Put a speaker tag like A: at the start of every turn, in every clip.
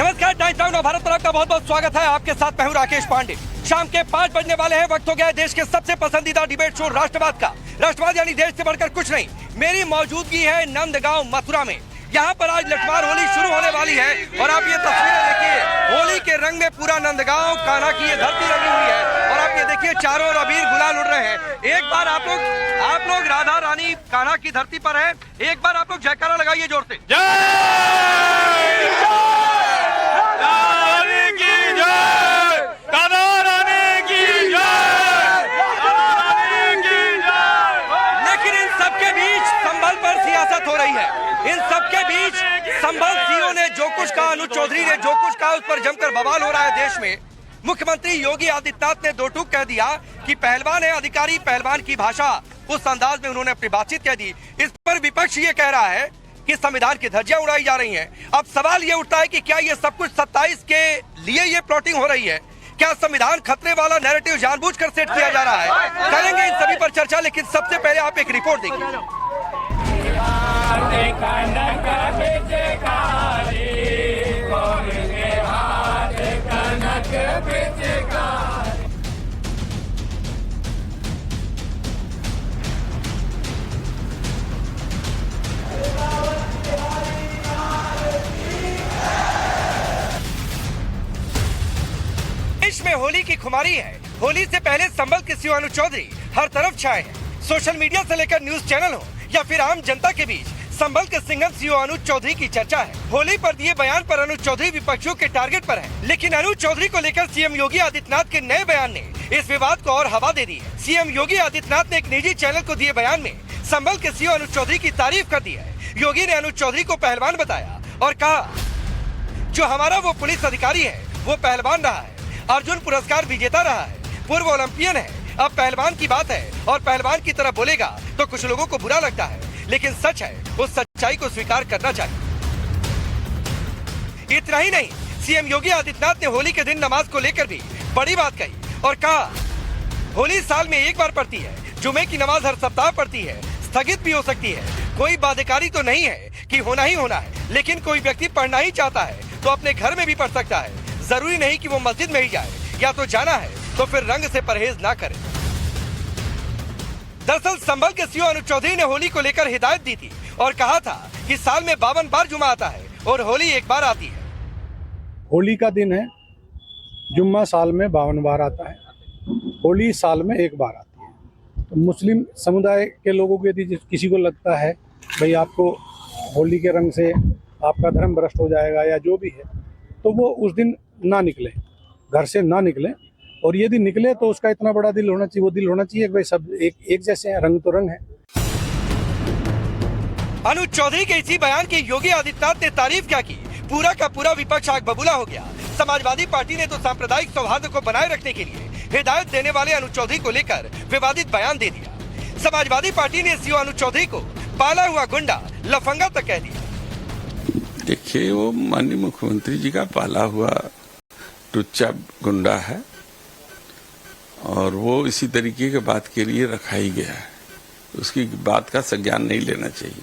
A: नमस्कार, times now Bharat पर आपका बहुत बहुत स्वागत है। आपके साथ मैं हूं राकेश पांडे। शाम के 5 बजने वाले हैं। वक्त हो गया है देश के सबसे पसंदीदा डिबेट शो राष्ट्रवाद का। राष्ट्रवाद यानी देश से बढ़कर कुछ नहीं। मेरी मौजूदगी है नंदगांव मथुरा में। यहाँ पर आज लठमार होली शुरू होने वाली है और आप ये तस्वीरें देखिए। होली के रंग में पूरा नंदगांव कान्हा की ये धरती लगी हुई है और आप ये देखिए चारों ओर अबीर गुलाल उड़ रहे हैं। एक बार आप लोग राधा रानी कान्हा की धरती पर है। एक बार आप लोग जयकारा लगाइए जोर से। लेकिन इन सबके बीच संभल पर सियासत हो रही है। इन सबके बीच संभल सीओ ने जो कुछ कहा, अनुज चौधरी ने जो कुछ कहा, उस पर जमकर बवाल हो रहा है देश में। मुख्यमंत्री योगी आदित्यनाथ ने दो टूक कह दिया कि पहलवान है अधिकारी, पहलवान की भाषा, उस अंदाज में उन्होंने अपनी बातचीत कह दी। इस पर विपक्ष ये कह रहा है कि संविधान की धज्जियां उड़ाई जा रही हैं। अब सवाल ये उठता है कि क्या ये सब कुछ 27 के लिए ये प्लॉटिंग हो रही है? क्या संविधान खतरे वाला नैरेटिव जानबूझकर सेट किया जा रहा है? करेंगे इन सभी पर चर्चा, लेकिन सबसे पहले आप एक रिपोर्ट देखिए। देश में होली की खुमारी है। होली से पहले संभल के सीओ अनुज चौधरी हर तरफ छाए हैं। सोशल मीडिया से लेकर न्यूज चैनल हो या फिर आम जनता के बीच संभल के सिंघम सीओ अनुज चौधरी की चर्चा है। होली पर दिए बयान पर अनुज चौधरी विपक्षियों के टारगेट पर है, लेकिन अनुज चौधरी को लेकर सीएम योगी आदित्यनाथ के नए बयान ने इस विवाद को और हवा दे दी है। सीएम योगी आदित्यनाथ ने एक निजी चैनल को दिए बयान में संभल के सीओ अनुज चौधरी की तारीफ कर दी है। योगी ने अनुज चौधरी को पहलवान बताया और कहा, जो हमारा वो पुलिस अधिकारी है वो पहलवान रहा है, अर्जुन पुरस्कार विजेता रहा है, पूर्व ओलंपियन है। अब पहलवान की बात है और पहलवान की तरह बोलेगा तो कुछ लोगों को बुरा लगता है, लेकिन सच है, उस सच्चाई को स्वीकार करना चाहिए। इतना ही नहीं, सीएम योगी आदित्यनाथ ने होली के दिन नमाज को लेकर भी बड़ी बात कही और कहा, होली साल में एक बार पड़ती है, जुमे की नमाज हर सप्ताह पड़ती है, स्थगित भी हो सकती है। कोई बाध्यकारी तो नहीं है कि होना ही होना है, लेकिन कोई व्यक्ति पढ़ना ही चाहता है तो अपने घर में भी पढ़ सकता है। जरूरी नहीं कि वो मस्जिद में ही जाए, या तो जाना है तो फिर रंग से परहेज ना करे। दरअसल संभल के सीओ अनुज चौधरी ने होली को लेकर हिदायत दी थी और कहा था कि साल में 52 बार जुमा आता है और होली एक बार आती है।
B: होली का दिन है, जुम्मा साल में 52 बार आता है, होली साल में एक बार आती है। तो मुस्लिम समुदाय के लोगों को यदि किसी को लगता है भाई आपको होली के रंग से आपका धर्म भ्रष्ट हो जाएगा या जो भी है, तो वो उस दिन ना निकले, घर से ना निकले। और यदि निकले तो उसका इतना बड़ा दिल होना चाहिए, वो दिल होना चाहिए कि भाई सब एक जैसे हैं, रंग तो रंग है।
A: अनुज चौधरी के इसी बयान की योगी आदित्यनाथ ने तारीफ क्या की, पूरा का पूरा विपक्ष आग बबूला हो गया। समाजवादी पार्टी ने तो सांप्रदायिक सौहार्द को बनाए रखने के लिए हिदायत देने वाले अनुज चौधरी को लेकर विवादित बयान दे दिया। समाजवादी पार्टी ने सीओ अनुज चौधरी को पाला हुआ गुंडा, लफंगा तक कह दिया।
C: देखिए, वो माननीय मुख्यमंत्री जी का पाला हुआ टुच्चा गुंडा है और वो इसी तरीके के बात के लिए रखा ही गया है। उसकी बात का संज्ञान नहीं लेना चाहिए।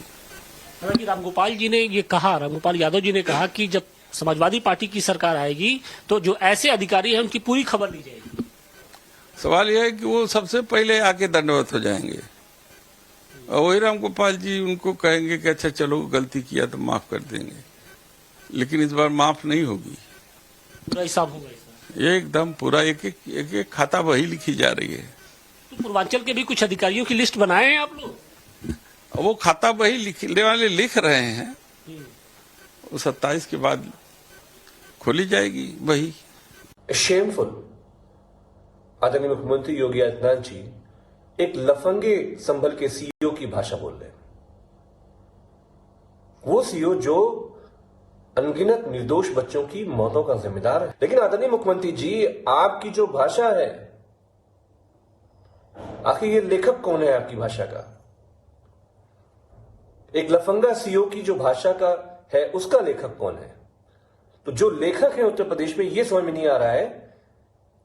D: हालांकि रामगोपाल जी ने ये कहा, रामगोपाल यादव जी ने कहा कि जब समाजवादी पार्टी की सरकार आएगी तो जो ऐसे अधिकारी हैं उनकी पूरी खबर ली जाएगी।
C: सवाल यह है कि वो सबसे पहले आके दंडवत हो जाएंगे और वही रामगोपाल जी उनको कहेंगे कि अच्छा चलो गलती किया तो माफ कर देंगे, लेकिन इस बार माफ नहीं होगी।
D: पूरा हिसाब होगा
C: एकदम पूरा एक खाता वही लिखी जा रही है।
D: तो पूर्वांचल के भी कुछ अधिकारियों की लिस्ट बनाए हैं आप लोग?
C: वो खाता वही लिखने वाले लिख रहे हैं, वो 27 के बाद खोली जाएगी वही।
E: शेमफुल, आदरणीय मुख्यमंत्री योगी आदित्यनाथ जी एक लफंगे संभल के सीईओ की भाषा बोल रहे हैं। वो सीईओ जो अनगिनत निर्दोष बच्चों की मौतों का जिम्मेदार है। लेकिन आदरणीय मुख्यमंत्री जी, आपकी जो भाषा है, आखिर ये लेखक कौन है आपकी भाषा का? एक लफंगा सीईओ की जो भाषा का है, उसका लेखक कौन है? तो जो लेखक है उत्तर प्रदेश में, ये समझ में नहीं आ रहा है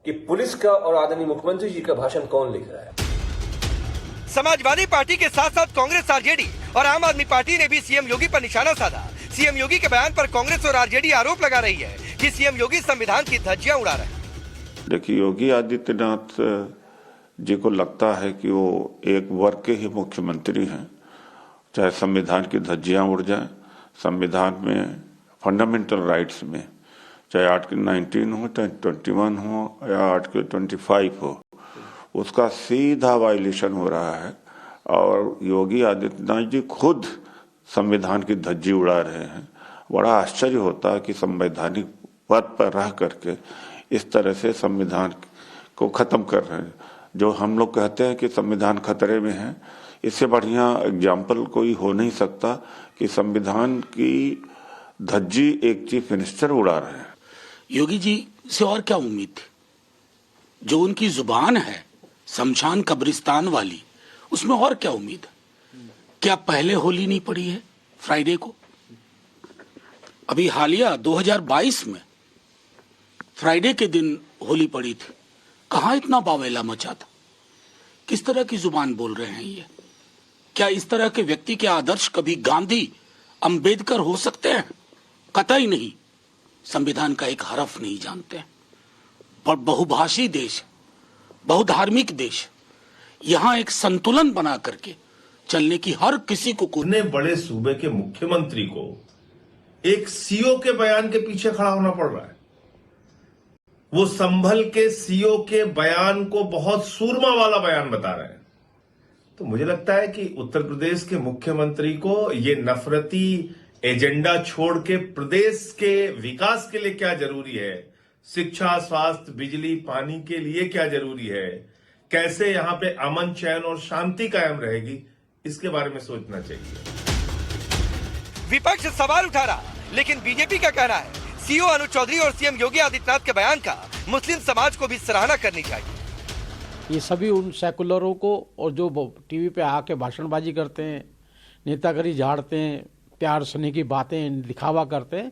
E: कि पुलिस का और आदरणीय मुख्यमंत्री जी का भाषण कौन लिख रहा है।
A: समाजवादी पार्टी के साथ साथ कांग्रेस, आरजेडी और आम आदमी पार्टी ने भी सीएम योगी पर निशाना साधा। सीएम योगी के बयान पर कांग्रेस और आरजेडी आरोप लगा रही है कि सीएम योगी संविधान की धज्जियां उड़ा रहे हैं।
C: देखिए, योगी आदित्यनाथ जी को लगता है कि वो एक वर्ग के ही मुख्यमंत्री हैं, चाहे संविधान की धज्जियां उड़ जाएं, संविधान में फंडामेंटल राइट्स में, चाहे आर्टिकल 19 हो, चाहे 21 हो या आर्टिकल 25 हो, उसका सीधा वायलेशन हो रहा है। और योगी आदित्यनाथ जी खुद संविधान की धज्जी उड़ा रहे हैं। बड़ा आश्चर्य होता है कि संवैधानिक पद पर रह करके इस तरह से संविधान को खत्म कर रहे हैं। जो हम लोग कहते हैं कि संविधान खतरे में है, इससे बढ़िया एग्जाम्पल कोई हो नहीं सकता कि संविधान की धज्जी एक चीफ मिनिस्टर उड़ा रहे हैं।
F: योगी जी से और क्या उम्मीद थी? जो उनकी जुबान है शमशान कब्रिस्तान वाली, उसमें और क्या उम्मीद है? क्या पहले होली नहीं पड़ी है फ्राइडे को? अभी हालिया 2022 में फ्राइडे के दिन होली पड़ी थी। कहां इतना बावेला मचा था? किस तरह की जुबान बोल रहे हैं ये? क्या इस तरह के व्यक्ति के आदर्श कभी गांधी, अंबेडकर हो सकते हैं? कतई नहीं। संविधान का एक हरफ नहीं जानते हैं। पर बहुभाषी देश, बहुधार्मिक देश, यहां एक संतुलन बना करके चलने की हर किसी को
G: इतने बड़े सूबे के मुख्यमंत्री को एक सीओ के बयान के पीछे खड़ा होना पड़ रहा है। वो संभल के सीओ के बयान को बहुत सूरमा वाला बयान बता रहे हैं। तो मुझे लगता है कि उत्तर प्रदेश के मुख्यमंत्री को ये नफरती एजेंडा छोड़ के प्रदेश के विकास के लिए क्या जरूरी है, शिक्षा, स्वास्थ्य, बिजली, पानी के लिए क्या जरूरी है, कैसे यहां पे अमन, चैन और शांति कायम रहेगी, इसके बारे में सोचना चाहिए।
A: विपक्ष सवाल उठा रहा, लेकिन बीजेपी का कहना है सीओ अनुज चौधरी और सीएम योगी आदित्यनाथ के बयान का मुस्लिम समाज को भी सराहना करनी चाहिए।
H: ये सभी उन सेकुलरों को और जो टीवी पे आके भाषणबाजी करते हैं, नेतागिरी झाड़ते हैं, प्यार स्नेह की बातें दिखावा करते हैं,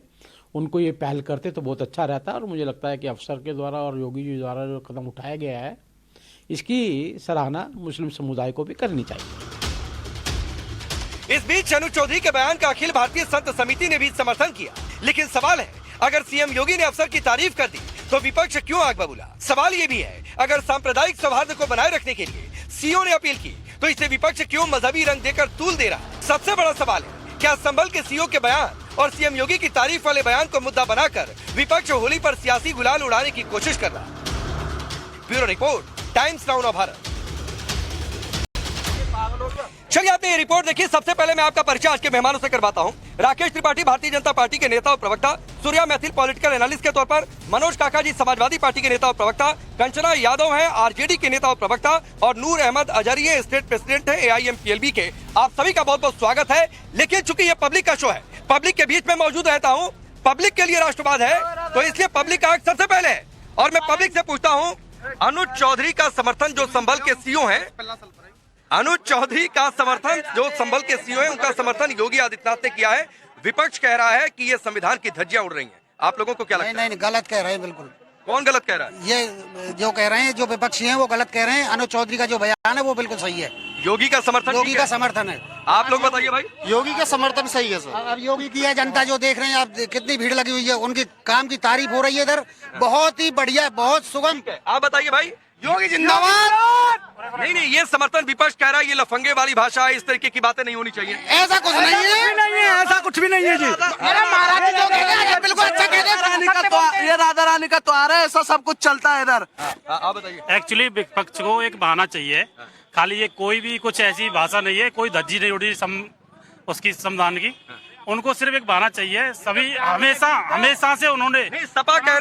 H: उनको ये पहल करते तो बहुत अच्छा रहता है। और मुझे लगता है कि अफसर के द्वारा और योगी जी द्वारा जो कदम उठाया गया है, इसकी सराहना मुस्लिम समुदाय को भी करनी चाहिए।
A: इस बीच अनुज चौधरी के बयान का अखिल भारतीय संत समिति ने भी समर्थन किया। लेकिन सवाल है, अगर सीएम योगी ने अफसर की तारीफ कर दी तो विपक्ष क्यों आग बबूला? सवाल ये भी है, अगर सांप्रदायिक सौहार्द को बनाए रखने के लिए सीओ ने अपील की तो इसे विपक्ष क्यों मजहबी रंग देकर तूल दे रहा? सबसे बड़ा सवाल है, क्या संभल के सीओ के बयान और सीएम योगी की तारीफ वाले बयान को मुद्दा बनाकर विपक्ष होली पर सियासी गुलाल उड़ाने की कोशिश कर रहा? Bureau report, times now of Bharat. चलिए आपने ये रिपोर्ट देखी। सबसे पहले मैं आपका परिचय आज के मेहमानों से करवाता हूं। राकेश त्रिपाठी भारतीय जनता पार्टी के नेता और प्रवक्ता, सूर्या मैथिल पॉलिटिकल एनालिस्ट के तौर पर, मनोज काका जी समाजवादी पार्टी के नेता और प्रवक्ता, कंचना यादव हैं आरजेडी के नेता और प्रवक्ता, और नूर अहमद अजहरी स्टेट प्रेसिडेंट है एआईएमपीएलबी के। आप सभी का बहुत बहुत स्वागत है। लेकिन चूंकि ये पब्लिक का शो है, पब्लिक के बीच में मौजूद रहता हूँ, पब्लिक के लिए राष्ट्रवाद है, तो इसलिए पब्लिक का हक सबसे पहले है। और मैं पब्लिक से पूछता हूँ, अनुज चौधरी का समर्थन जो संभल के सीओ है, अनुज चौधरी का समर्थन जो संभल के सीओ है, उनका समर्थन योगी आदित्यनाथ ने किया है। विपक्ष कह रहा है कि ये संविधान की धज्जियां उड़ रही हैं। आप लोगों को क्या लगता है?
I: नहीं, गलत कह रहे हैं बिल्कुल।
A: कौन गलत कह रहा है?
I: ये जो कह रहे हैं, जो विपक्षी हैं वो गलत कह रहे हैं। अनुज चौधरी का जो बयान है वो बिल्कुल सही है।
A: योगी का समर्थन,
I: योगी का समर्थन है।
A: आप लोग बताइए भाई।
I: योगी का समर्थन सही है सर। अब योगी की है जनता जो देख रहे हैं आप, कितनी भीड़ लगी हुई है, उनकी काम की तारीफ हो रही है इधर, बहुत ही बढ़िया, बहुत सुगम।
A: आप बताइए भाई।
I: योगी जिंदाबाद।
A: नहीं, ये समर्थन विपक्ष कह रहा है ये लफंगे वाली भाषा है, इस तरीके की बातें नहीं होनी चाहिए।
I: ऐसा कुछ नहीं है,
J: ऐसा कुछ भी नहीं है जी।
I: मेरा महाराज जो कहते हैं बिल्कुल अच्छा कहते हैं।
J: ये राधा रानी का त्योहार है, ऐसा सब कुछ चलता है इधर।
A: आप बताइए।
K: एक्चुअली विपक्ष को एक बहाना चाहिए, खाली ये कोई भी कुछ ऐसी भाषा नहीं है, कोई धज्जी नहीं उड़ी उसकी संविधान की। उनको सिर्फ एक बहाना चाहिए। सभी हमेशा से उन्होंने,
A: सपा कह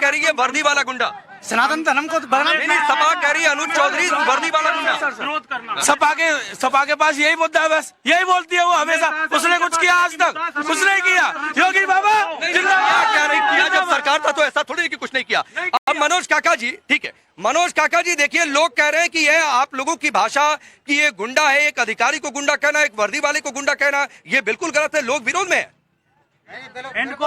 A: रही है वर्दी वाला गुंडा,
J: सनातन धर्म को
A: सपा कह रही है अनुज चौधरी वर्दी वाला गुंडा।
K: विरोध करना।
J: सपा के पास यही मुद्दा है, बस यही बोलती है वो हमेशा। उसने कुछ किया आज तक? कुछ नहीं किया। योगी बाबा
A: क्या नहीं किया? जब सरकार था तो ऐसा थोड़ी कि कुछ नहीं किया। अब मनोज काका जी, ठीक है, मनोज काका जी देखिए, लोग कह रहे हैं कि यह आप लोगों की भाषा कि ये गुंडा है, एक अधिकारी को गुंडा कहना, एक वर्दी वाले को गुंडा कहना, ये बिल्कुल गलत है। लोग विरोध में है।
K: इनको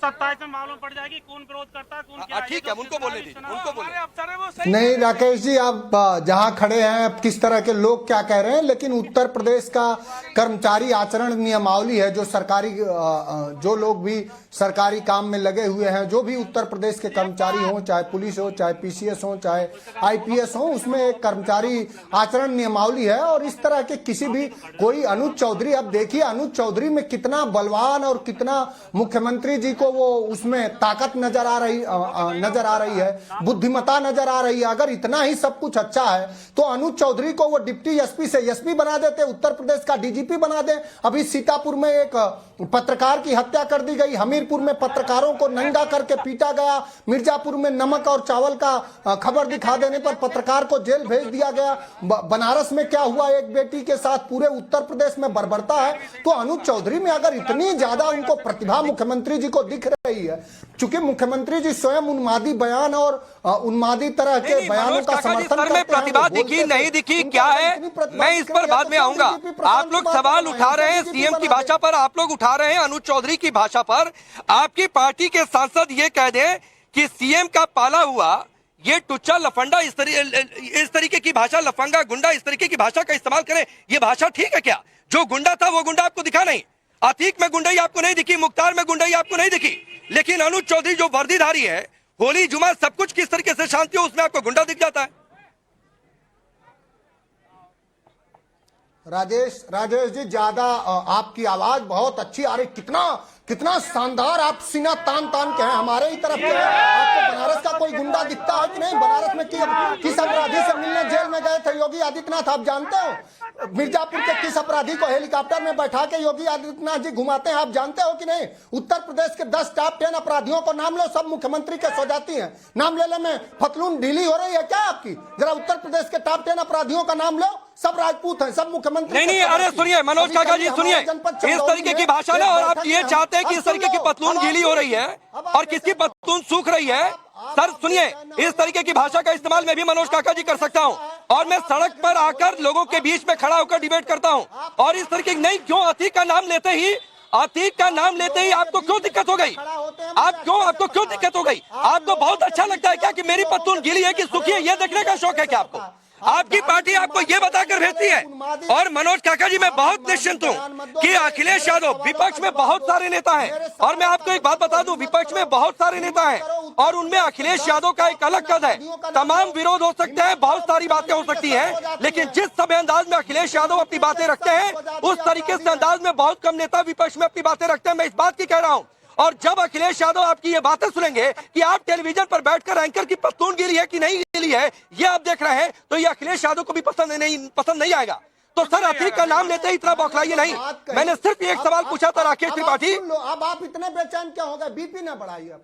K: 27 में मालूम पड़ जाएगी कौन विरोध करता है कौन क्या।
A: ठीक है, उनको बोलने दीजिए, उनको बोलने
K: अफसर है वो सही।
L: नहीं राकेश जी, आप जहां खड़े हैं, अब किस तरह के लोग क्या कह रहे हैं, लेकिन उत्तर प्रदेश का कर्मचारी आचरण नियमावली है, जो सरकारी जो लोग भी सरकारी काम में लगे हुए हैं, जो भी उत्तर प्रदेश के कर्मचारी हो, चाहे पुलिस हो, चाहे पीसीएस हो, चाहे आईपीएस हो, उसमें एक कर्मचारी आचरण नियमावली है। और इस तरह के किसी भी कोई अनुज चौधरी, अब देखिए अनुज चौधरी में कितना बलवान और कितना मुख्यमंत्री जी को वो उसमें ताकत नजर आ रही है, बुद्धिमत्ता नजर आ रही है। अगर इतना ही सब कुछ अच्छा है तो अनुज चौधरी को वो डिप्टी एसपी से एसपी बना देते, उत्तर प्रदेश का डीजीपी बना दे। अभी सीतापुर में एक पत्रकार की हत्या कर दी गई, हमीरपुर में पत्रकारों को नंगा करके पीटा गया, मिर्जापुर में नमक और चावल का खबर दिखा देने पर पत्रकार को जेल भेज दिया गया, बनारस में क्या हुआ एक बेटी के साथ, पूरे उत्तर प्रदेश में बर्बरता है। तो अनुज चौधरी में अगर इतनी ज्यादा उनको प्रतिभा मुख्यमंत्री जी को दिख रही है, चूंकि मुख्यमंत्री जी स्वयं उन्मादी बयान और उन्मादी तरह के बयानों का समर्थन करते हैं।
A: प्रतिभा दिखी नहीं दिखी क्या है, मैं इस पर बाद में आऊंगा। आप लोग सवाल उठा रहे हैं सीएम की भाषा पर, आप लोग उठा रहे हैं अनुज चौधरी की भाषा पर। आपकी पार्टी के सांसद ये कह दें कि सीएम का पाला हुआ ये टुच्चा लफंडा, इस तरीके की भाषा, लफंगा गुंडा, इस तरीके की भाषा का इस्तेमाल करें, ये भाषा ठीक है क्या? जो गुंडा था वो गुंडा आपको दिखा नहीं, अतीक में गुंडाई आपको नहीं दिखी, मुख्तार में गुंडाई आपको नहीं दिखी, लेकिन अनुज चौधरी जो वर्दीधारी है, होली जुमा सब कुछ किस तरीके से शांति हो उसमें आपको गुंडा दिख जाता है।
L: राजेश जी, ज्यादा आपकी आवाज बहुत अच्छी आ रही, कितना शानदार आप सीना तान के हैं, हमारे ही तरफ के हैं। आपको बनारस का कोई गुंडा दिखता है कि नहीं? बनारस में किस अपराधी से मिलने जेल में गए थे योगी आदित्यनाथ, आप जानते हो? मिर्जापुर के किस अपराधी को हेलीकॉप्टर में बैठा के योगी आदित्यनाथ जी घुमाते हैं, आप जानते हो कि नहीं? उत्तर प्रदेश के 10 टॉप 10 अपराधियों को नाम लो, सब मुख्यमंत्री के स्वजाती हैं। नाम लेने में फतलून ढीली हो रही है क्या आपकी? जरा उत्तर प्रदेश के टॉप 10 अपराधियों का नाम लो, सब राजपूत हैं, सब मुख्यमंत्री।
A: नहीं, अरे सुनिए मनोज काका जी, सुनिए, इस तरीके की भाषा ना, और आप ये चाहते हैं कि इस तरीके की पतलून गीली हो रही है और किसकी पतलून सूख रही है। सर सुनिए, इस तरीके की भाषा का इस्तेमाल मैं भी मनोज काका जी कर सकता हूं, और मैं सड़क पर आकर लोगों के बीच में खड़ा होकर डिबेट करता हूं। और इस तरीके नहीं, क्यों अतीक का नाम लेते ही आपको क्यों दिक्कत हो गई? आपको क्यों दिक्कत हो गई? आपको बहुत अच्छा लगता है क्या कि मेरी पतलून गीली है कि सूखी है? ये देखने का शौक है क्या आपको? आपकी पार्टी आपको ये बताकर भेजती है। और मनोज काका जी, मैं बहुत निश्चिंत हूँ कि अखिलेश यादव, विपक्ष में बहुत सारे नेता हैं, और मैं आपको एक बात बता दूं, विपक्ष में बहुत सारे नेता हैं और उनमें अखिलेश यादव का एक अलग कद है। तमाम विरोध हो सकते हैं, बहुत सारी बातें हो सकती हैं, लेकिन जिस समय अंदाज में अखिलेश यादव अपनी बातें रखते हैं, उस तरीके से अंदाज में बहुत कम नेता विपक्ष में अपनी बातें रखते हैं। मैं इस बात की कह रहा हूँ। और जब अखिलेश यादव आपकी ये बातें सुनेंगे कि आप टेलीविजन पर बैठकर एंकर की पतलून गीली है कि नहीं गीली है, ये आप देख रहे हैं, तो ये अखिलेश यादव को भी पसंद नहीं आएगा। तो सर अतीक का नाम लेते ही इतना बौखलाइए नहीं। मैंने सिर्फ एक सवाल पूछा था राकेश त्रिपाठी।
L: अब आप इतने बेचैन क्या हो गए? बीपी ना बढ़ाइए,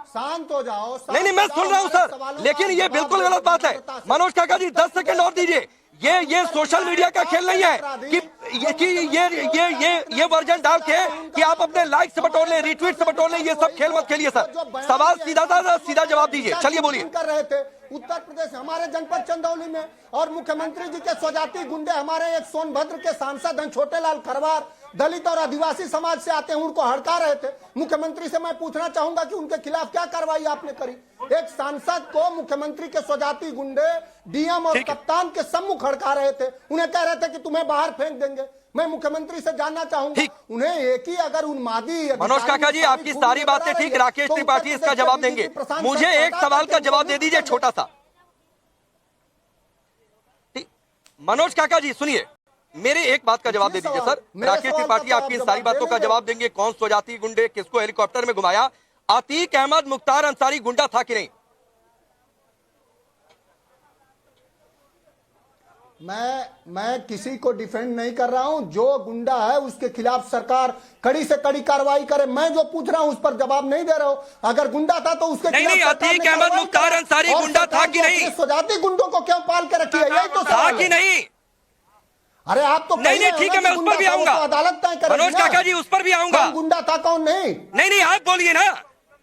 L: शांत हो जाओ।
A: नहीं, मैं सुन रहा हूँ सर, लेकिन ये बिल्कुल गलत बात है। मनोज काका जी 10 सेकंड और दीजिए। ये सोशल मीडिया का खेल नहीं है कि ये वर्जन डाल के कि आप अपने लाइक से बटोर ले, रिट्वीट से बटोर ले, ये सब खेल मत खेलिए सर। सवाल सीधा था, सीधा जवाब दीजिए। चलिए बोलिए।
L: कर रहे थे उत्तर प्रदेश, हमारे जनपद चंदौली में, और मुख्यमंत्री जी के स्वजाती गुंडे, हमारे एक सोनभद्र के सांसद हैं छोटेलाल खरवार, दलित और आदिवासी समाज से आते हैं, उनको हड़का रहे थे। मुख्यमंत्री से मैं पूछना चाहूंगा कि उनके खिलाफ क्या कार्रवाई आपने करी? एक सांसद को मुख्यमंत्री के स्वजाती गुंडे डीएम और कप्तान के सम्मुख हड़का रहे थे, उन्हें कह रहे थे कि तुम्हें बाहर फेंक देंगे। मैं मुख्यमंत्री से जानना चाहूंगा, उन्हें एक ही अगर उन्मादी।
A: मनोज काका जी, आपकी सारी बातें ठीक, राकेश त्रिपाठी इसका जवाब देंगे। मुझे एक सवाल का जवाब दे दीजिए, छोटा सा। मनोज काका जी सुनिए, मेरे एक बात का जवाब दे दीजिए सर। राकेश त्रिपाठी आपकी इन सारी बातों का जवाब देंगे। कौन स्वजाती गुंडे, किसको हेलीकॉप्टर में घुमाया, अतीक अहमद मुख्तार अंसारी गुंडा था कि नहीं?
L: मैं किसी को डिफेंड नहीं कर रहा हूं। जो गुंडा है उसके खिलाफ सरकार कड़ी से कड़ी कार्रवाई करे। मैं जो पूछ रहा हूं उस पर जवाब नहीं दे रहा हूं। अगर गुंडा था तो उसके खिलाफ
A: नहीं, अतीक अहमद मुख्तार अंसारी गुंडा था कि नहीं?
L: स्वजाती गुंडों को क्यों पाल के रखी है, यही तो
A: था कि नहीं?
L: अरे आप तो
A: नहीं, ठीक है, मैं उस पर भी आऊंगा।
L: अदालत तय करेगी।
A: मनोज काका जी उस पर भी आऊंगा।
L: गुंडा था कौन नहीं?
A: नहीं, आप बोलिए ना।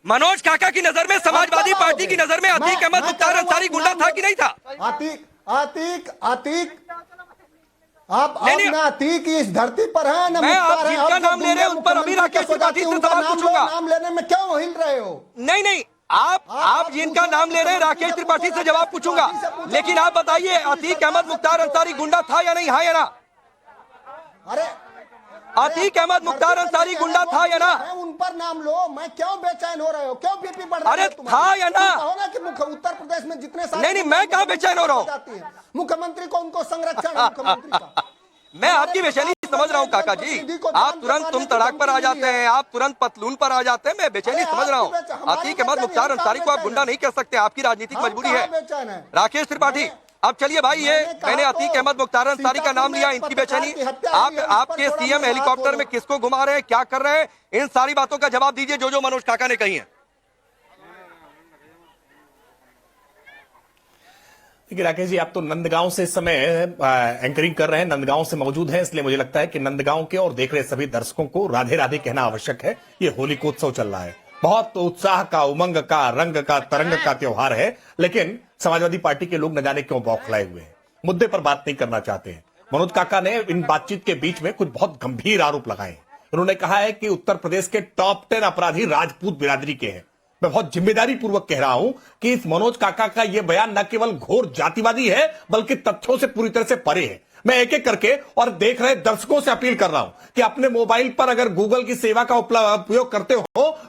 A: मनोज काका की नजर में, समाजवादी पार्टी की नजर में अतीक अहमद मुख्तार अंसारी गुंडा था कि नहीं था?
L: आप नाती की इस धरती पर हैं ना,
A: मैं आप जिनका नाम ले रहे हैं उन पर अभी राकेश त्रिपाठी से सवाल पूछूंगा।
L: नाम लेने में क्यों हिल रहे हो?
A: नहीं, आप जिनका नाम ले रहे हैं राकेश त्रिपाठी से जवाब पूछूंगा, लेकिन आप बताइए अतीक अहमद मुख्तार अंसारी गुंडा था या नहीं, हाँ या ना?
L: अरे
A: अतीक अहमद मुख्तार अंसारी गुंडा था या ना?
L: उन पर नाम लो, मैं क्यों बेचैन हो रहे हो, क्यों बीपी बढ़ रहा है?
A: अरे था या ना?
L: कहो ना कि उत्तर प्रदेश में जितने सारे
A: नहीं, मैं कहाँ बेचैन हो रहा हूँ?
L: मुख्यमंत्री को उनको संरक्षण है मुख्यमंत्री का।
A: मैं आपकी बेचैनी समझ रहा हूँ काका जी, आप तुरंत तुम तड़ाक पर आ जाते हैं, आप तुरंत पतलून पर आ जाते हैं, मैं बेचैनी समझ रहा हूँ। अतीक अहमद मुख्तार अंसारी को आप गुंडा नहीं कह सकते, आपकी राजनीतिक मजबूरी है। राकेश त्रिपाठी, अब चलिए भाई, ये मैंने अतीक अहमद मुख्तार अंसारी का नाम लिया, इनकी बेचैनी, आपके सीएम हेलीकॉप्टर में किसको घुमा रहे हैं, क्या कर रहे हैं, इन सारी बातों का जवाब दीजिए जो मनोज काका ने कही है।
M: देखिए राकेश जी, आप तो नंदगांव से इस समय एंकरिंग कर रहे हैं, नंदगांव से मौजूद हैं, इसलिए मुझे लगता है कि नंदगांव के और देख रहे सभी दर्शकों को राधे राधे कहना आवश्यक है। ये होलिकोत्सव चल रहा है, बहुत उत्साह का, उमंग का, रंग का, तरंग का त्योहार है, लेकिन समाजवादी पार्टी के लोग न जाने क्यों बौखलाए हुए हैं, मुद्दे पर बात नहीं करना चाहते हैं। मनोज काका ने इन बातचीत के बीच में कुछ बहुत गंभीर आरोप लगाए। उन्होंने कहा है कि उत्तर प्रदेश के टॉप 10 अपराधी राजपूत बिरादरी के हैं। मैं बहुत जिम्मेदारी पूर्वक कह रहा हूं कि इस मनोज काका का यह बयान न केवल घोर जातिवादी है बल्कि तथ्यों से पूरी तरह से परे है। मैं एक एक करके और देख रहे दर्शकों से अपील कर रहा हूं कि अपने मोबाइल पर अगर गूगल की सेवा का उपयोग करते हो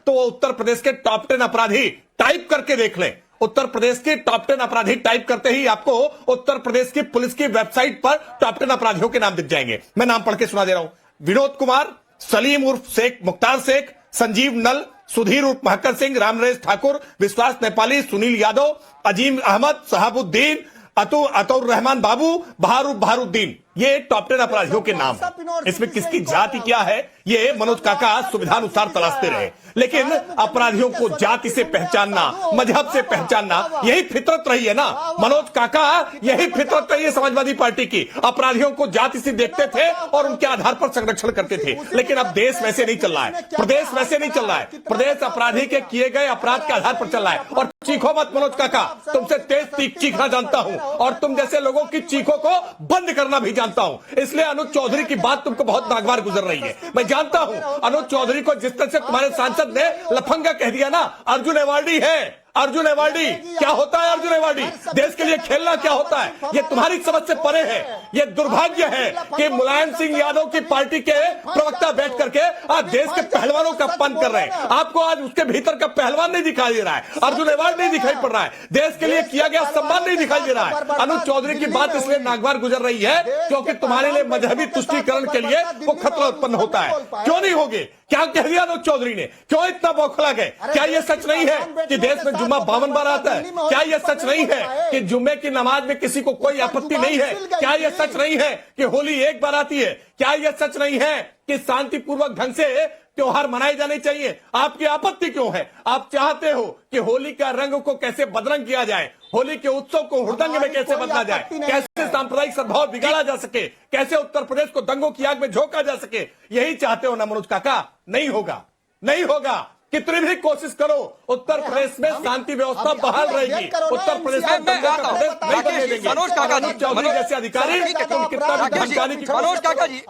M: तो वो उत्तर प्रदेश के टॉप 10 अपराधी टाइप करके देख लें। उत्तर प्रदेश के टॉप 10 अपराधी टाइप करते ही आपको उत्तर प्रदेश की पुलिस की वेबसाइट पर टॉप 10 अपराधियों के नाम दिख जाएंगे। मैं नाम पढ़ के सुना दे रहा हूं। विनोद कुमार, सलीम उर्फ शेख मुख्तार शेख, संजीव नल, सुधीर उर्फ महकर सिंह, रामनरेश ठाकुर, विश्वास नेपाली, सुनील यादव, अजीम अहमद, शहाबुद्दीन, अतौर रहमान बाबू, बहारुद्दीन, ये टॉप 10 अपराधियों के नाम हैं। इसमें किसकी जाति क्या है ये मनोज काका सुविधानुसार तलाशते रहे, लेकिन अपराधियों को जाति से पहचानना, मजहब से पहचानना, यही फितरत रही है ना मनोज काका, यही फितरत रही है समाजवादी पार्टी की। अपराधियों को जाति से देखते थे और उनके आधार पर संरक्षण करते थे, लेकिन अब देश वैसे नहीं चल रहा है, प्रदेश वैसे नहीं चल रहा है। प्रदेश अपराधी के किए गए अपराध के आधार पर चल रहा है। और चीखो मत मनोज काका, तुमसे तेज चीखना जानता हूं और तुम जैसे लोगों की चीखों को बंद करना भी जानता हूं। इसलिए अनुज चौधरी की बात तुमको बहुत नागवार गुजर रही है। मैं जानता हूं अनुज चौधरी को जिस तरह से तुम्हारे सांसद ने लफंगा कह दिया ना, अर्जुन अवार्डी है, अर्जुन अवार्डी क्या होता है? अर्जुन अवार्डी देश के लिए खेलना क्या होता है? ये तुम्हारी समझ से परे है। ये दुर्भाग्य है कि मुलायम सिंह यादव की पार्टी के प्रवक्ता बैठ करके आज देश के पहलवानों का अपमान कर रहे हैं। आपको आज उसके भीतर का पहलवान नहीं दिखाई दे रहा है, अर्जुन अवार्ड नहीं दिखाई पड़ रहा है, देश के लिए किया गया सम्मान नहीं दिखाई दे रहा है। अनुज चौधरी की बात इसलिए नागवार गुजर रही है क्योंकि तुम्हारे लिए मजहबी तुष्टीकरण के लिए वो खतरा उत्पन्न होता है। क्यों नहीं होगी? क्या कह दिया अनुज चौधरी ने? क्यों इतना बौखला गए? क्या यह सच नहीं है कि देश में जुम्मा 52 बार आता है? क्या यह सच नहीं है कि जुम्मे की नमाज में किसी को कोई आपत्ति नहीं है? क्या यह सच नहीं है कि होली एक बार आती है? क्या यह सच नहीं है कि शांतिपूर्वक ढंग से त्योहार मनाए जाने चाहिए? आपकी आपत्ति क्यों है? आप चाहते हो कि होली का रंग को कैसे बदरंग किया जाए, होली के उत्सव को हुड़दंग में कैसे बदला जाए, कैसे सांप्रदायिक सद्भाव बिगाड़ा जा सके, कैसे उत्तर प्रदेश को दंगों की आग में झोंका जा सके, यही चाहते हो ना मनोज काका? नहीं होगा, नहीं होगा। कितनी भी कोशिश करो उत्तर प्रदेश में शांति व्यवस्था बहाल रहेगी। उत्तर प्रदेश में दंगा का प्रदेश नहीं बनने देंगे।
A: मनोज काका जी,
M: चौधरी जैसे अधिकारी तुम कितना भी धमकाने की
A: मनोज काका जी,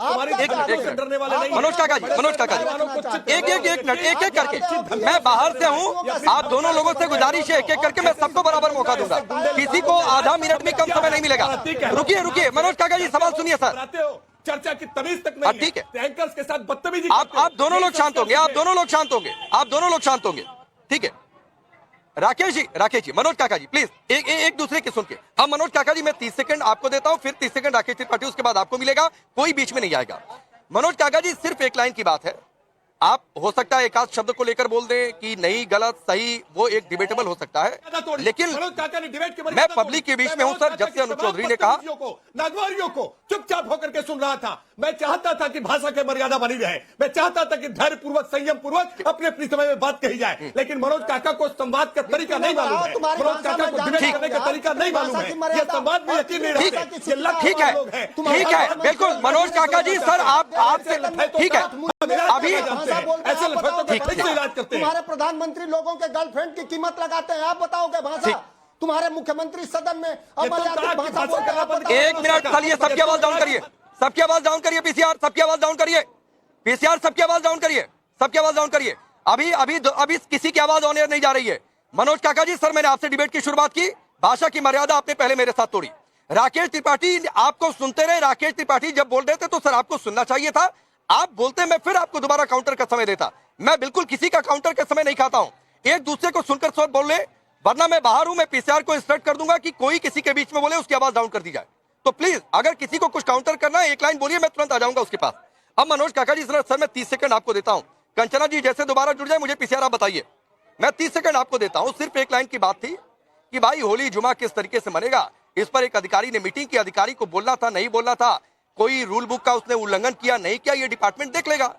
M: डरने वाले नहीं।
A: मनोज काका जी, एक एक करके मैं बाहर से हूँ, आप दोनों लोगों से गुजारिश है एक एक करके मैं सबको बराबर मौका दूंगा, किसी को आधा मिनट में कम समय नहीं मिलेगा। रुकिए मनोज काका जी, सवाल सुनिए सर।
M: चर्चा की तमीज तक नहीं
A: ठीक है,
M: एंकर्स के साथ बदतमीजी।
A: आप दोनों लोग शांत होंगे, आप दोनों लोग शांत होंगे, आप दोनों लोग शांत होंगे, ठीक है? राकेश जी, मनोज काका जी प्लीज एक दूसरे की सुन के। अब मनोज काका जी मैं 30 सेकंड आपको देता हूं, फिर 30 सेकंड राकेश त्रिपाठी, उसके बाद आपको मिलेगा, कोई बीच में नहीं आएगा। मनोज काका जी, सिर्फ एक लाइन की बात है, आप हो सकता है एक आध शब्द को लेकर बोल दें कि नहीं, गलत, सही, वो एक डिबेटेबल हो सकता है, लेकिन मैं पब्लिक के बीच में हूं सर। जब से अनुज चौधरी ने कहा,
M: नागवारियों को चुपचाप होकर के सुन रहा था। मैं चाहता था कि भाषा की मर्यादा बनी रहे, मैं चाहता था कि धैर्य पूर्वक, संयम पूर्वक अपने समय में बात कही जाए, लेकिन मनोज काका को संवाद का तरीका नहीं मालूम है, मनोज काका को डिबेट करने का तरीका नहीं मालूम है, ये संवाद में यकीन नहीं रखते।
A: ठीक है, बिल्कुल मनोज काका जी, सर आपसे ठीक है, अभी
L: ऐसे इलाज करते हैं। तुम्हारे प्रधानमंत्री लोगों के गर्लफ्रेंड की कीमत लगाते हैं, आप बताओगे भाषा? तुम्हारे मुख्यमंत्री सदन में
A: एक मिनट, चलिए सबकी आवाज डाउन करिए, सबकी आवाज डाउन करिए। पीसीआर सबकी आवाज डाउन करिए। पीसीआर सबकी आवाज डाउन करिए। सबकी आवाज डाउन करिए। अभी किसी की आवाज ऑन एयर नहीं जा रही है। मनोज काका जी, सर मैंने आपसे डिबेट की शुरुआत की, भाषा की मर्यादा आपने पहले मेरे साथ तोड़ी। राकेश त्रिपाठी आपको सुनते रहे। राकेश त्रिपाठी जब बोल रहे थे तो सर आपको सुनना चाहिए था। आप बोलते, मैं फिर आपको दोबारा काउंटर का समय देता। मैं बिल्कुल किसी का काउंटर का समय नहीं खाता हूं। एक दूसरे को सुनकर सब बोल ले, वरना मैं बाहर हूं। मैं पीसीआर को इंस्ट्रक्ट कर दूंगा कि कोई किसी के बीच में बोले उसकी आवाज डाउन कर दी जाए। तो प्लीज अगर किसी को कुछ काउंटर करना है, एक लाइन बोलिए, मैं तुरंत आ जाऊंगा उसके पास। अब मनोज काका जी सर मैं 30 सेकंड आपको देता हूं। कंचना जी जैसे दोबारा जुड़ जाए मुझे पीसीआर आप बताइए। मैं 30 सेकंड आपको देता हूं। सिर्फ एक लाइन की बात थी कि भाई होली जुमा किस तरीके से मनेगा, इस पर एक अधिकारी ने मीटिंग की। अधिकारी को बोलना था, नहीं बोलना था, कोई रूल बुक का उसने उल्लंघन किया नहीं किया, ये डिपार्टमेंट देख लेगा।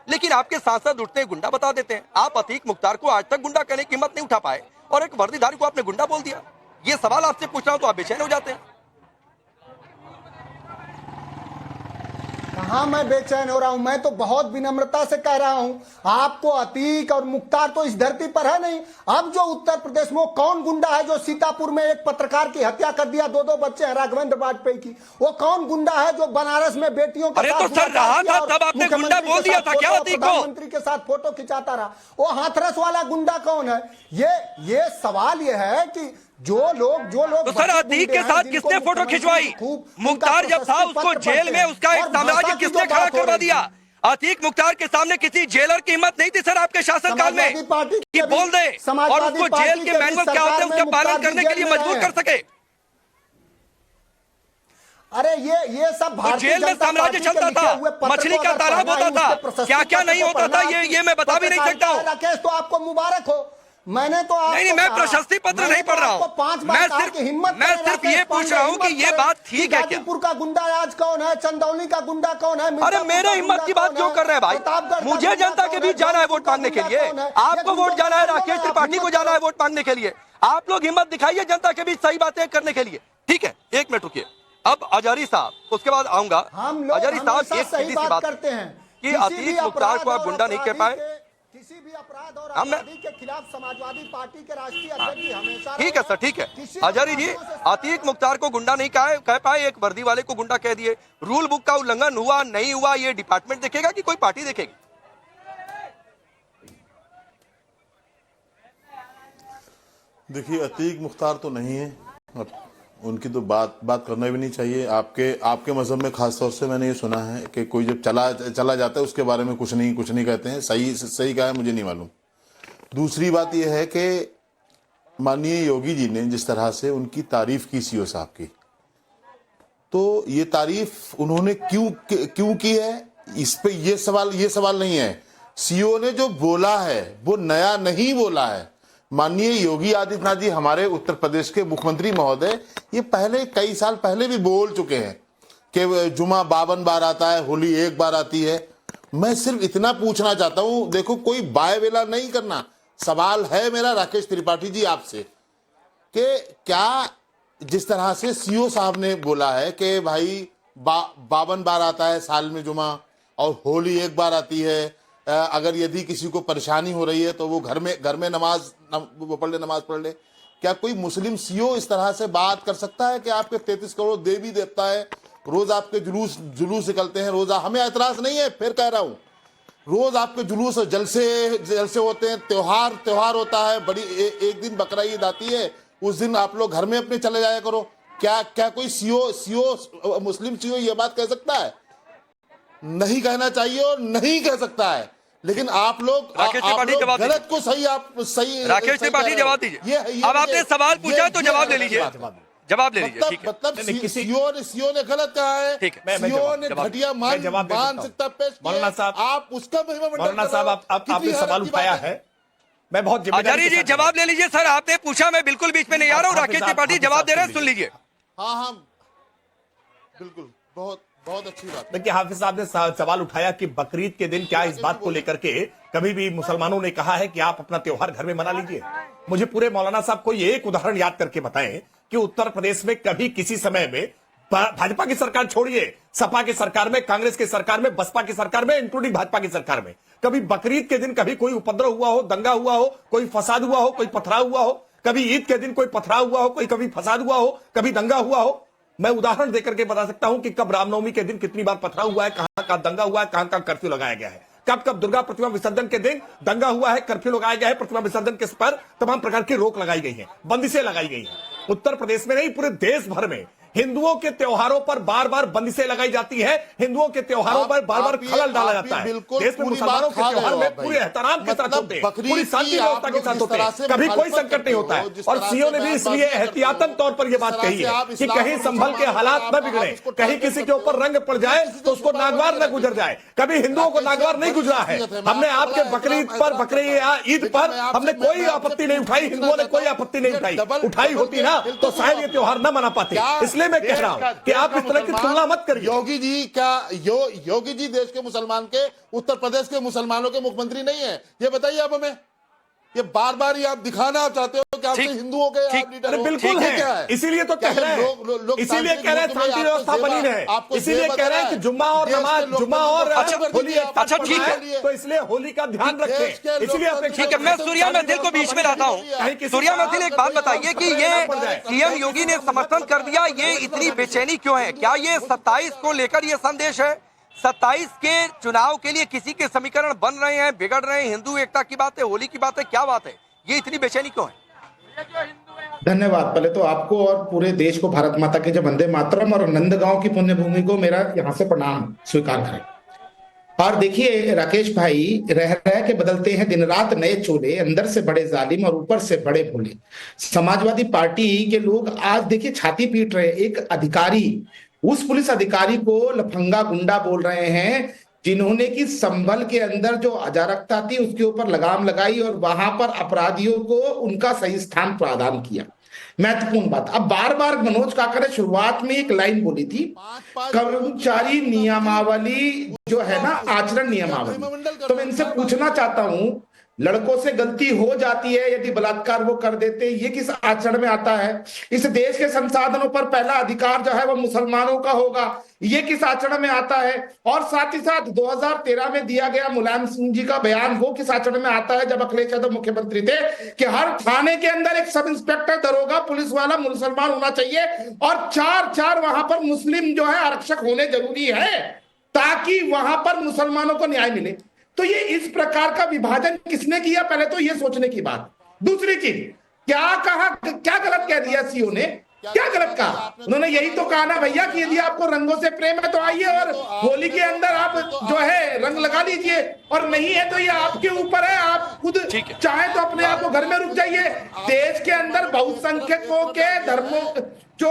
A: लेकिन आपके सांसद उठते हैं, गुंडा बता देते हैं। आप अतीक मुख्तार को आज तक गुंडा कहने की हिम्मत नहीं उठा पाए और एक वर्दीधारी को आपने गुंडा बोल दिया। ये सवाल आपसे पूछ रहा हूं तो आप बेचैन हो जाते हैं।
L: कहां मैं बेचैन हो रहा हूं? मैं तो बहुत विनम्रता से कह रहा हूं, आपको अतीक और मुख्तार तो इस धरती पर है नहीं। अब जो उत्तर प्रदेश में, वो कौन गुंडा है जो सीतापुर में एक पत्रकार की हत्या कर दिया, 2 बच्चे हैं राघवेंद्र वाजपेयी की? वो कौन गुंडा है जो बनारस में बेटियों के साथ
A: तो सर रहा था तब आपने गुंडा बोल दिया था क्या अतीक को?
L: प्रधानमंत्री के साथ फोटो खिंचाता रहा। वो हाथरस वाला गुंडा कौन है? ये सवाल ये है कि जो लोग
A: तो सर अतीक के साथ किसने फोटो खिंचवाई? मुख्तार जब था उसको जेल में उसका एक साम्राज्य किसने खड़ा करवा दिया? अतीक मुख्तार के सामने किसी जेलर की हिम्मत नहीं थी सर आपके शासनकाल में कि बोल दे और उसको जेल के मैनुअल क्या होते हैं उसका पालन करने के लिए मजबूर कर सके।
L: अरे ये सब
A: जेल में साम्राज्य चलता था, मछली का तालाब होता था, क्या क्या नहीं होता था ये मैं बता भी नहीं सकता हूँ।
L: राकेश तो आपको मुबारक हो। मैंने तो
A: नहीं मैं प्रशस्ति पत्र नहीं पढ़ रहा हूँ। मैं सिर्फ ये पूछ रहा हूँ कि ये बात ठीक है क्या?
L: गाजीपुर का गुंडा आज कौन है? चंदौली का गुंडा कौन है?
A: अरे मेरे हिम्मत की बात क्यों कर रहे हैं भाई? मुझे जनता के बीच जाना है वोट मांगने के लिए, आपको वोट जाना है, राकेश त्रिपाठी को जाना है वोट मांगने के लिए। आप लोग हिम्मत दिखाइए जनता के बीच सही बातें करने के लिए। ठीक है, 1 मिनट रुकिए। अब अजारी साहब, उसके बाद आऊंगा। अजारी साहब एक सीधी सी बात
L: करते हैं
A: कि अतीक मुख्तार को आप गुंडा नहीं कह पाए,
L: किसी भी अपराध और अपराधी के खिलाफ समाजवादी पार्टी के राष्ट्रीय अध्यक्ष हमेशा।
A: ठीक है सर, ठीक है। अजारी जी अतीक मुख्तार को गुंडा नहीं कह पाए, एक वर्दी वाले को गुंडा कह दिए। रूल बुक का उल्लंघन हुआ नहीं हुआ ये डिपार्टमेंट देखेगा कि कोई पार्टी देखेगी?
N: देखिए अतीक मुख्तार तो नहीं है, उनकी तो बात करना भी नहीं चाहिए। आपके मजहब में खासतौर से मैंने ये सुना है कि कोई जब चला जाता है उसके बारे में कुछ नहीं कहते हैं। सही कहा है मुझे नहीं मालूम। दूसरी बात यह है कि माननीय योगी जी ने जिस तरह से उनकी तारीफ की सीओ साहब की, तो ये तारीफ उन्होंने क्यों की है, इस पे ये सवाल नहीं है। सीओ ने जो बोला है वो नया नहीं बोला है। माननीय योगी आदित्यनाथ जी हमारे उत्तर प्रदेश के मुख्यमंत्री महोदय ये पहले कई साल पहले भी बोल चुके हैं कि जुमा 52 बार आता है, होली 1 बार आती है। मैं सिर्फ इतना पूछना चाहता हूं, देखो कोई बायवेला नहीं करना, सवाल है मेरा राकेश त्रिपाठी जी आपसे कि क्या जिस तरह से सीओ साहब ने बोला है कि भाई 52 बार आता है साल में जुमा और होली 1 बार आती है, अगर यदि किसी को परेशानी हो रही है तो वो घर में नमाज पढ़ ले, क्या कोई मुस्लिम सीओ इस तरह से बात कर सकता है कि आपके 33 करोड़ देवी देवता है, रोज आपके जुलूस निकलते हैं, रोजा हमें ऐतराज नहीं है, फिर कह रहा हूं रोज आपके जुलूस जलसे होते हैं, त्योहार होता है, बड़ी एक दिन बकरा ईद आती है, उस दिन आप लोग घर में अपने चले जाया करो। क्या कोई सीओ मुस्लिम सीओ ये बात कह सकता है? नहीं कहना चाहिए और नहीं कह सकता है। लेकिन आप लोग गलत को सही
A: राकेश त्रिपाठी जवाब दीजिए। अब आपने सवाल पूछा तो जवाब ले लीजिए, जवाब ले लीजिए।
N: मतलब सीओ ने गलत कहा है, सीओ ने घटिया मानसिकता पेश की है, आप उसका
M: मौलाना साहब आपने सवाल उठाया है, मैं बहुत
A: आचार्य जी जवाब ले लीजिए। सर आपने पूछा, मैं बिल्कुल बीच में नहीं आ रहा हूँ, राकेश त्रिपाठी जवाब दे रहे हैं, सुन लीजिए।
N: हाँ बिल्कुल, बहुत अच्छी बात।
M: देखिए हाफिज साहब ने सवाल उठाया कि बकरीद के दिन क्या इस बात को लेकर के कभी भी मुसलमानों ने कहा है कि आप अपना त्योहार घर में मना लीजिए। मुझे पूरे मौलाना साहब को ये एक उदाहरण याद करके बताएं कि उत्तर प्रदेश में कभी किसी समय में भाजपा की सरकार छोड़िए, सपा की सरकार में, कांग्रेस की सरकार में, बसपा की सरकार में, इंक्लूडिंग भाजपा की सरकार में, कभी बकरीद के दिन कभी कोई उपद्रव हुआ हो, दंगा हुआ हो, कोई फसाद हुआ हो, कोई पथराव हुआ हो, कभी ईद के दिन कोई पथराव हुआ हो, कोई कभी फसाद हुआ हो, कभी दंगा हुआ हो? मैं उदाहरण देकर के बता सकता हूं कि कब रामनवमी के दिन कितनी बार पथराव हुआ है, कहां का दंगा हुआ है, कहां का कर्फ्यू लगाया गया है, कब कब दुर्गा प्रतिमा विसर्जन के दिन दंगा हुआ है, कर्फ्यू लगाया गया है, प्रतिमा विसर्जन के पर तमाम प्रकार की रोक लगाई गई है, बंदिशें लगाई गई हैं। उत्तर प्रदेश में नहीं, पूरे देश भर में हिंदुओं के त्योहारों पर बार बार बंदिशें लगाई जाती है, हिंदुओं के त्योहारों पर बार बार खलल डाला जाता है। देश में मुसलमानों के त्योहार में पूरे एहतराम के साथ होते हैं, पूरी शांति व्यवस्था के साथ होते हैं, कभी कोई संकट नहीं होता है। और सीओ ने भी इसलिए एहतियातन तौर पर यह बात कही है कि कहीं संभल के हालात न बिगड़े, कहीं किसी के ऊपर रंग पड़ जाए तो उसको नागवार न गुजर जाए। कभी हिंदुओं को नागवार नहीं गुजरा है। हमने आपके बकरीद पर, बकरी या ईद पर हमने कोई आपत्ति नहीं उठाई, हिंदुओं ने कोई आपत्ति नहीं उठाई होती ना तो शायद ये त्योहार न मना पाते। इसलिए मैं कह रहा हूं कि आप इस तरह की तुलना मत करिए।
N: योगी जी क्या योगी जी देश के मुसलमान के, उत्तर प्रदेश के मुसलमानों के मुख्यमंत्री नहीं है? ये बताइए आप हमें। ये बार बार ये आप दिखाना आप चाहते हो कि आप हिंदुओं के आप लीडर हो।
M: बिल्कुल है, इसीलिए तो कह रहे हैं, इसीलिए कह रहे हैं शांति व्यवस्था बनी रहे, इसीलिए कह रहे हैं कि जुम्मा और नमाज, जुम्मा और होली।
A: अच्छा ठीक है,
M: तो इसलिए होली का ध्यान रखें। इसलिए
A: ठीक है, मैं सूर्या मैथिल को बीच में लाता हूँ। सूर्या मैथिल, एक बात बताइए कि ये सीएम योगी ने समर्थन कर दिया, ये इतनी बेचैनी क्यों है? क्या ये 27 को लेकर ये संदेश है? 27 के चुनाव के लिए किसी के समीकरण बन रहे हैं, बिगड़ रहे हैं, हिंदू एकता की बात है, होली की बात है, क्या बात है? ये इतनी बेचैनी क्यों है?
O: धन्यवाद। पहले तो आपको और पूरे देश को भारत माता के जब वंदे मातरम और नंदगांव की पुण्य भूमि को मेरा यहाँ से प्रणाम स्वीकार करें। और देखिए राकेश भाई, रह के बदलते हैं दिन रात नए चोले, अंदर से बड़े जालिम और ऊपर से बड़े भोले। समाजवादी पार्टी के लोग आज देखिए छाती पीट रहे। एक अधिकारी, उस पुलिस अधिकारी को लफंगा गुंडा बोल रहे हैं जिन्होंने कि संभल के अंदर जो अराजकता थी उसके ऊपर लगाम लगाई और वहां पर अपराधियों को उनका सही स्थान प्रदान किया। महत्वपूर्ण बात। अब बार बार मनोज काका ने शुरुआत में एक लाइन बोली थी, कर्मचारी नियमावली जो है ना, आचरण नियमावली। तो मैं इनसे पूछना चाहता हूं, लड़कों से गलती हो जाती है, यदि बलात्कार वो कर देते, ये किस आचरण में आता है? इस देश के संसाधनों पर पहला अधिकार जो है वो मुसलमानों का होगा, ये किस आचरण में आता है? और साथ ही साथ 2013 में दिया गया मुलायम सिंह जी का बयान, वो किस आचरण में आता है जब अखिलेश यादव मुख्यमंत्री थे कि हर थाने के अंदर एक सब इंस्पेक्टर, दरोगा, पुलिस वाला मुसलमान होना चाहिए और 4 वहां पर मुस्लिम जो है आरक्षक होने जरूरी है ताकि वहां पर मुसलमानों को न्याय मिले। तो ये इस प्रकार का विभाजन किसने किया? पहले तो ये सोचने की बात। दूसरी चीज, क्या कहा, क्या गलत कह दिया सीओ ने? क्या गलत कहा? उन्होंने यही तो कहा ना भैया कि यदि आपको रंगों से प्रेम है तो आइए और होली के अंदर आप जो है रंग लगा लीजिए, और नहीं है तो ये आपके ऊपर है, आप खुद चाहे तो अपने आप को घर में रुक जाइए। देश के अंदर बहुसंख्यकों के धर्मों जो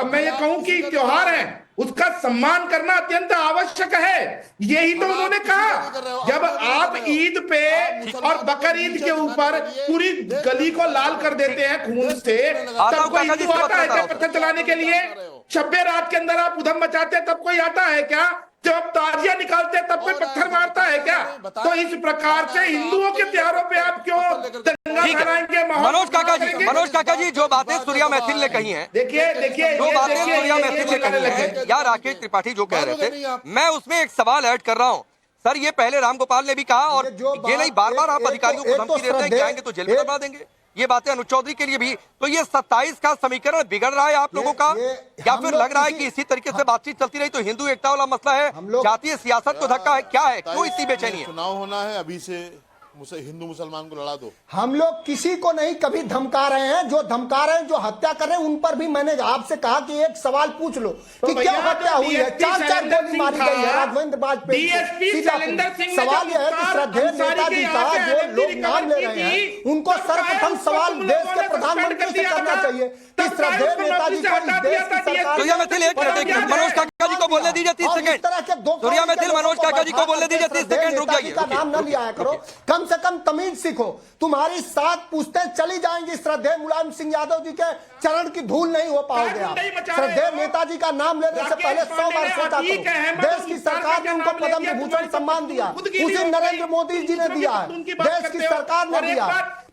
O: मैं ये कहूं कि त्योहार है उसका सम्मान करना अत्यंत आवश्यक है। यही तो उन्होंने कहा। जब आप ईद पे और बकरीद के ऊपर पूरी गली को लाल कर देते हैं खून से, तब कोई हिंदू आता है क्या पत्थर चलाने के लिए? शब्बे रात के अंदर आप उधम मचाते हैं तब कोई आता है क्या? जब ताजिया निकालते हैं तब कोई पत्थर मारता है क्या? तो इस प्रकार से हिंदुओं के त्योहारों पे आप क्यों दंगा कराएंगे?
A: मनोज काका जी जो बातें सूर्या मैथिल ने कही हैं,
O: देखिए
A: जो बातें सूर्या मैथिल ने कही हैं या राकेश त्रिपाठी जो कह रहे थे, मैं उसमें एक सवाल ऐड कर रहा हूं। सर ये पहले राम गोपाल ने भी कहा, और ये नहीं बार बार आप अधिकारियों को धमकी देते हैं कि आएंगे तो जेल में डलवा देंगे, ये बातें अनुज चौधरी के लिए भी। तो ये 27 का समीकरण बिगड़ रहा है आप लोगों का, या फिर लग रहा है कि इसी तरीके से बातचीत चलती रही तो हिंदू एकता वाला मसला है, जातीय सियासत को धक्का है, क्या है, क्यों इतनी बेचैनी है?
N: चुनाव होना है, अभी से हिंदू मुसलमान को लड़ा दो।
L: हम लोग किसी को नहीं कभी धमका रहे हैं, जो धमका रहे हैं, जो हत्या कर रहे हैं, उन पर भी मैंने आपसे कहा कि एक सवाल पूछ लो कि क्या हत्या हुई है। 4 गोली मारी गई है राघवेंद्र वाजपेयी को। सवाल यह है कि श्रद्धेय नेताजी का जो लोग नाम ले रहे हैं उनको सर्वप्रथम सवाल देश के प्रधानमंत्री से करना चाहिए कि श्रद्धेय नेताजी को इस देश की सरकार।
A: मनोज काका जी को बोलने दीजिए 30 सेकंड। सूर्या मैथिल, मनोज काका जी को बोलने दीजिए 30 सेकंड, रुक जाइए।
L: नाम न लिया करो, कम से कम तमीज सीखो। तुम्हारी 7 पूछते चली जाएंगी, श्रद्धेय मुलायम सिंह यादव जी के चरण की धूल नहीं हो पाओगे आप। श्रद्धेय नेताजी का नाम लेने से पहले 100 बार सोचा करो। देश की सरकार ने उनको पद्म विभूषण सम्मान दिया, उसे नरेंद्र मोदी जी ने दिया है, देश की सरकार ने दिया।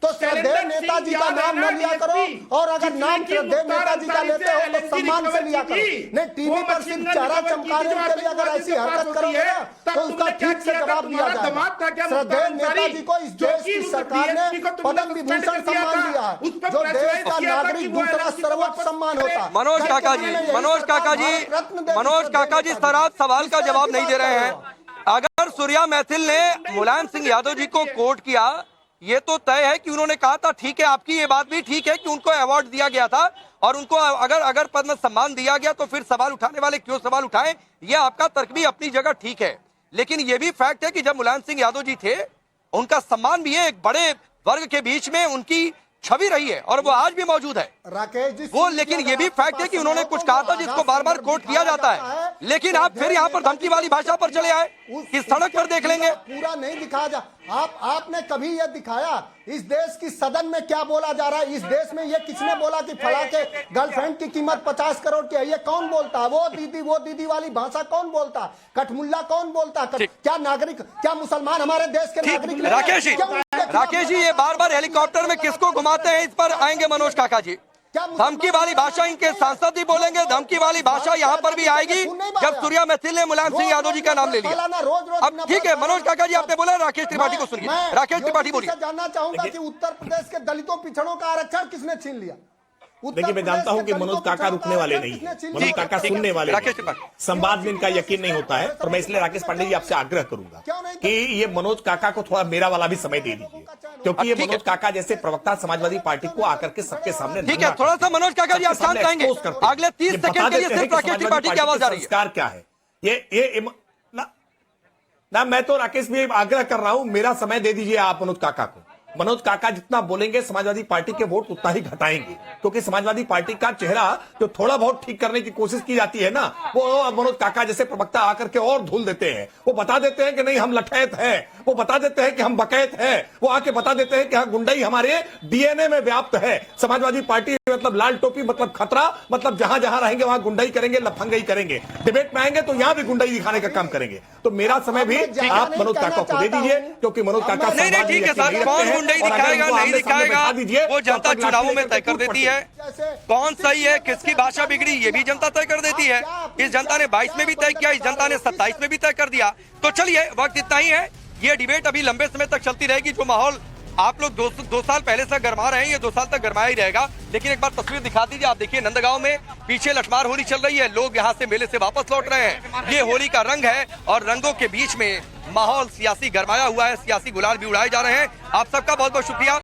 L: तो श्रद्धेय नेताजी का नाम न लिया करो, और अगर नाम श्रद्धेय नेताजी का लेते हो तो सम्मान से लिया करो। नहीं, टीवी पर सिर्फ चेहरा चमकाने के लिए अगर ऐसी हरकत करोगे ना तो उसका ठीक से जवाब दिया जाएगा। श्रद्धेय नेताजी को इस देश की सरकार ने पद्म विभूषण सम्मान दिया है, जो देश का नागरिक दूसरा सर्वोच्च सम्मान होता है।
A: मनोज काका जी सर, आप सवाल का जवाब नहीं दे रहे हैं। अगर सूर्या मैथिल ने मुलायम सिंह यादव जी को कोर्ट किया, ये तो तय है कि उन्होंने कहा था, ठीक है, आपकी ये बात भी ठीक है कि उनको अवार्ड दिया गया था और उनको अगर पद्म सम्मान दिया गया तो फिर सवाल उठाने वाले क्यों सवाल उठाएं, ये आपका तर्क भी अपनी जगह ठीक है। लेकिन ये भी फैक्ट है कि जब मुलायम सिंह यादव जी थे, उनका सम्मान भी है, एक बड़े वर्ग के बीच में उनकी छवि रही है और वो आज भी मौजूद है
L: राकेश जी
A: वो। लेकिन ये भी फैक्ट है कि उन्होंने कुछ कहा था जिसको बार बार कोट किया जाता है, लेकिन आप फिर यहाँ पर धमकी वाली भाषा पर चले आए कि सड़क पर देख लेंगे।
L: पूरा नहीं दिखाया जा, आपने कभी यह दिखाया इस देश की सदन में क्या बोला जा रहा है? इस देश में ये किसने बोला कि फला के गर्लफ्रेंड की कीमत 50 करोड़ की है? ये कौन बोलता है? वो दीदी वाली भाषा कौन बोलता है? कठमुल्ला कौन बोलता है? क्या नागरिक, क्या मुसलमान हमारे देश के नागरिक?
A: राकेश जी, ये बार बार हेलीकॉप्टर में किसको घुमाते हैं, इस पर आएंगे मनोज काका जी। धमकी वाली भाषा इनके सांसद ही बोलेंगे, धमकी वाली भाषा यहाँ पर भी आएगी जब सूर्या मैथिल ने मुलायम सिंह यादव जी का नाम ले लिया। अब ठीक है मनोज काका जी, आपने बोला, राकेश त्रिपाठी को सुनिए। राकेश त्रिपाठी बोलिए।
L: जानना चाहूंगा कि उत्तर प्रदेश के दलितों पिछड़ों का आरक्षण किसने छीन लिया?
M: देखिए, मैं जानता हूं कि मनोज काका रुकने वाले नहीं है, मनोज काका सुनने वाले नहीं। संवाद में इनका यकीन नहीं होता है, और मैं इसलिए राकेश पांडे जी आपसे आग्रह करूंगा कि ये मनोज काका को थोड़ा मेरा वाला भी समय दे दीजिए, क्योंकि ये मनोज काका जैसे प्रवक्ता समाजवादी पार्टी को आकर के सबके सामने,
A: ठीक है, थोड़ा सा मनोज काका जी आप शांत रहेंगे, अगले 30 सेकंड के लिए सिर्फ राकेश त्रिपाठी की आवाज आ रही है।
M: संस्कार क्या है ये ना, मैं तो राकेश भी आग्रह कर रहा हूं, मेरा समय दे दीजिए आप मनोज काका को। मनोज काका जितना बोलेंगे समाजवादी पार्टी के वोट उतना ही घटाएंगे, क्योंकि समाजवादी पार्टी का चेहरा जो थोड़ा बहुत ठीक करने की कोशिश की जाती है ना, वो मनोज काका जैसे प्रवक्ता आकर के और धुल देते हैं। वो बता देते हैं कि नहीं हम लठैत हैं, वो बता देते हैं कि हम बकैत हैं, वो आके बता देते हैं कि हाँ गुंडाई हमारे डीएनए में व्याप्त है। समाजवादी पार्टी मतलब लाल टोपी मतलब खतरा, मतलब जहां जहां रहेंगे वहां गुंडाई करेंगे, लफंगाई करेंगे। डिबेट में आएंगे तो यहां भी गुंडाई दिखाने का काम करेंगे। तो मेरा समय भी आप मनोज काका को दे दीजिए, क्योंकि मनोज काका
A: ठीक है सर, कौन गुंडाई दिखाएगा नहीं दिखाएगा वो जनता चुनावों में तय कर देती है। कौन सही है, किसकी भाषा बिगड़ी, ये भी जनता तय कर देती है। इस जनता ने 22 में भी तय किया, इस जनता ने 27 में भी तय कर दिया। तो चलिए, वक्त इतना ही है, ये डिबेट अभी लंबे समय तक चलती रहेगी। जो माहौल आप लोग दो साल पहले से गरमा रहे हैं, ये 2 साल तक गरमाया ही रहेगा। लेकिन एक बार तस्वीर दिखा दीजिए, आप देखिए नंदगांव में पीछे लठमार होली चल रही है, लोग यहाँ से मेले से वापस लौट रहे हैं। ये होली का रंग है और रंगों के बीच में माहौल सियासी गरमाया हुआ है, सियासी गुलाल भी उड़ाए जा रहे हैं। आप सबका बहुत बहुत शुक्रिया।